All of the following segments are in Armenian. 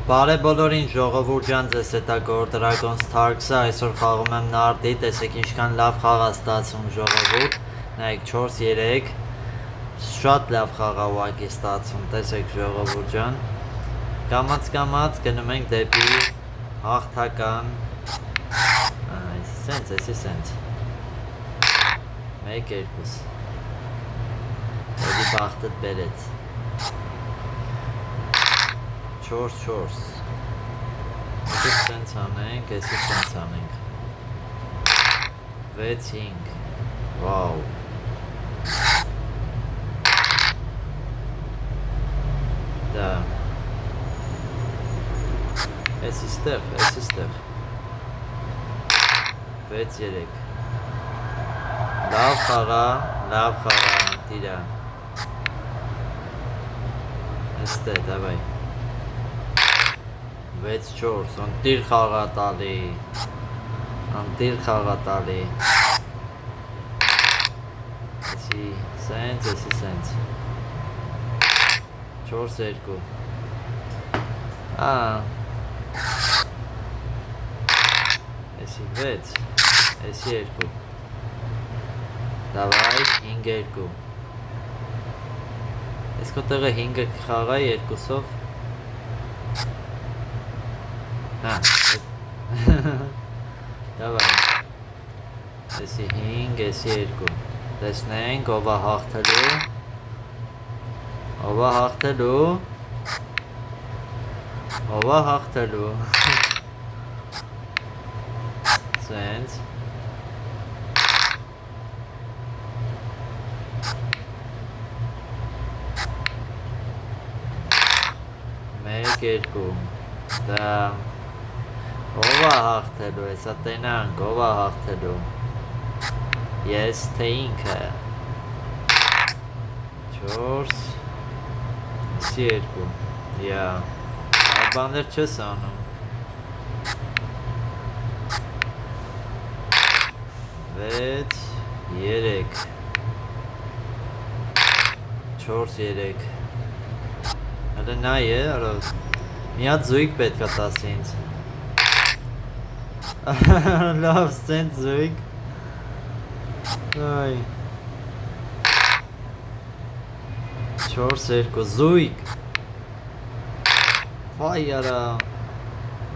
Բարև բոլորին ժողովուրդ ջան, ձեզ հետ է Gore Dragons Tarks-ը, այսօր խաղում եմ նարդի, տեսեք ինչքան լավ խաղ է ստացվում ժողովուրդ, նայեք 4-3, շատ լավ խաղ է ուղղակի ստացվում, տեսեք ժողովուրդ ջան, կամաց գնում ենք դեպի հաղթական, սենց, 1-2, էդի բախտըտ բերեց, 4-4 Եկեք սենց անենք, էսի սենց անենք 6-5 Վաու Դա Էսի ստեղ 6-3 Լավ խաղա, տիրա Էստե, դավայ 6-4, ընտիր խաղա տալի Էսի սենց 4-2 Էսի 6, էսի 2 Դավայ 5-2 Ես քո տեղը 5-ը կխաղայի 2-ով Դավայ Էսի 5, էսի 2 Տեսնենք ով է հաղթելու Սենց Մեկ երկու Դա Ով է հաղթելու, հեսա տենանք, ով է հաղթելու Ես թե ինքը 4 Էսի 2 Բաներ չես անում 6 3 4-3 Հələ նայ է, մի հատ զույգ պետք է տասի ինձ Լավ սենց զույգ 4-2 զույգ Վայ արա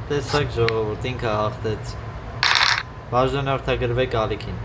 Տեսակ ժողովուրդ ինքը հաղթեց Բաժանորդագրվեք ալիքին